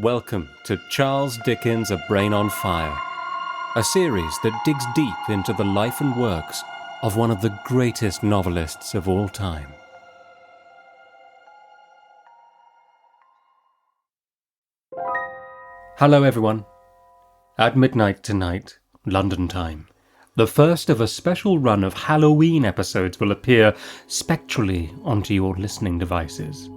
Welcome to Charles Dickens' A Brain on Fire, a series that digs deep into the life and works of one of the greatest novelists of all time. Hello everyone. At midnight tonight, London time, the first of a special run of Halloween episodes will appear spectrally onto your listening devices.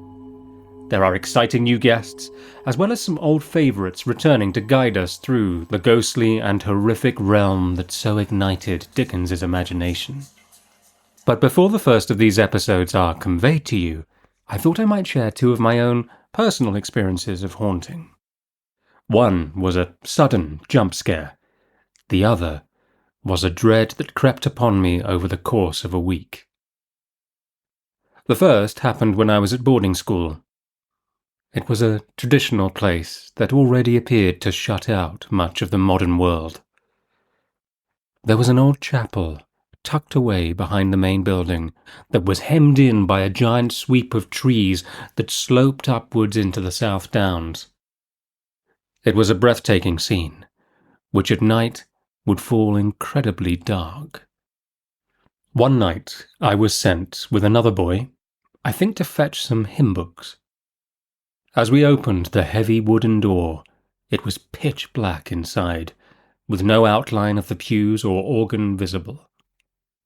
There are exciting new guests, as well as some old favourites returning to guide us through the ghostly and horrific realm that so ignited Dickens's imagination. But before the first of these episodes are conveyed to you, I thought I might share two of my own personal experiences of haunting. One was a sudden jump scare. The other was a dread that crept upon me over the course of a week. The first happened when I was at boarding school. It was a traditional place that already appeared to shut out much of the modern world. There was an old chapel tucked away behind the main building that was hemmed in by a giant sweep of trees that sloped upwards into the South Downs. It was a breathtaking scene, which at night would fall incredibly dark. One night I was sent with another boy, I think to fetch some hymn books. As we opened the heavy wooden door, it was pitch black inside, with no outline of the pews or organ visible.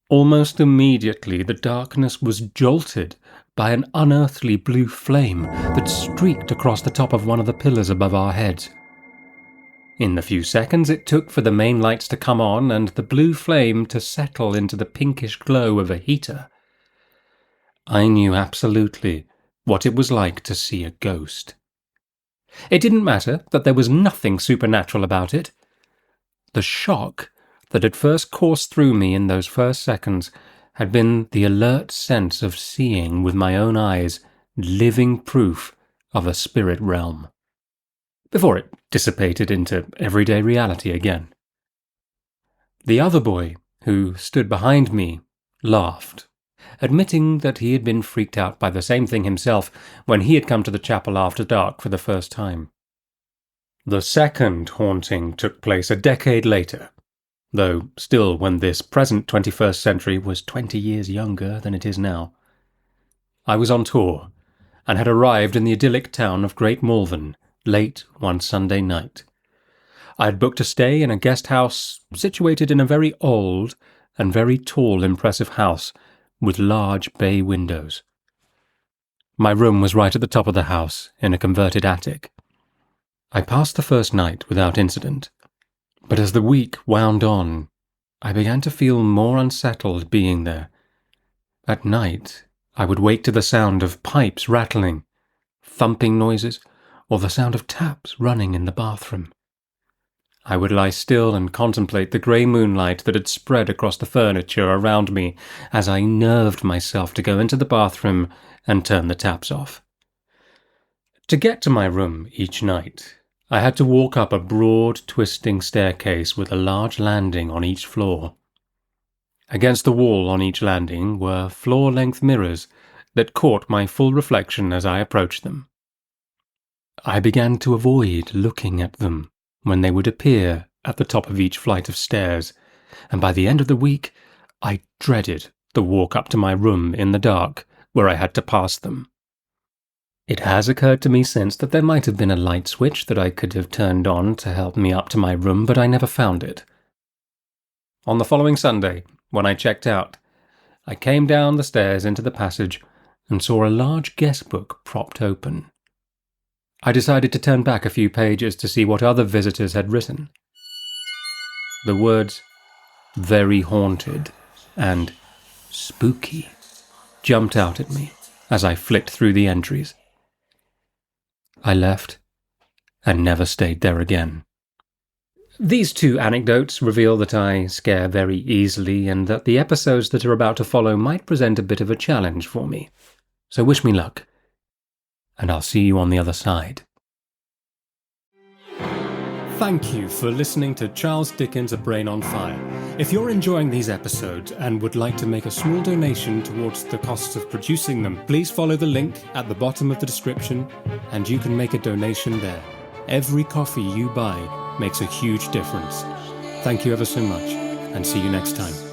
Almost immediately the darkness was jolted by an unearthly blue flame that streaked across the top of one of the pillars above our heads. In the few seconds it took for the main lights to come on and the blue flame to settle into the pinkish glow of a heater, I knew absolutely what it was like to see a ghost. It didn't matter that there was nothing supernatural about it. The shock that had first coursed through me in those first seconds had been the alert sense of seeing with my own eyes living proof of a spirit realm, before it dissipated into everyday reality again. The other boy, who stood behind me, laughed, admitting that he had been freaked out by the same thing himself when he had come to the chapel after dark for the first time. The second haunting took place a decade later, though still when this present 21st century was 20 years younger than it is now. I was on tour, and had arrived in the idyllic town of Great Malvern late one Sunday night. I had booked a stay in a guest house situated in a very old and very tall, impressive house with large bay windows. My room was right at the top of the house, in a converted attic. I passed the first night without incident, but as the week wound on, I began to feel more unsettled being there. At night, I would wake to the sound of pipes rattling, thumping noises, or the sound of taps running in the bathroom. I would lie still and contemplate the grey moonlight that had spread across the furniture around me as I nerved myself to go into the bathroom and turn the taps off. To get to my room each night, I had to walk up a broad, twisting staircase with a large landing on each floor. Against the wall on each landing were floor-length mirrors that caught my full reflection as I approached them. I began to avoid looking at them when they would appear at the top of each flight of stairs, and by the end of the week I dreaded the walk up to my room in the dark where I had to pass them. It has occurred to me since that there might have been a light switch that I could have turned on to help me up to my room, but I never found it. On the following Sunday, when I checked out, I came down the stairs into the passage and saw a large guest book propped open. I decided to turn back a few pages to see what other visitors had written. The words "very haunted" and "spooky" jumped out at me as I flicked through the entries. I left and never stayed there again. These two anecdotes reveal that I scare very easily and that the episodes that are about to follow might present a bit of a challenge for me. So wish me luck, and I'll see you on the other side. Thank you for listening to Charles Dickens' A Brain on Fire. If you're enjoying these episodes and would like to make a small donation towards the costs of producing them, please follow the link at the bottom of the description and you can make a donation there. Every coffee you buy makes a huge difference. Thank you ever so much, and see you next time.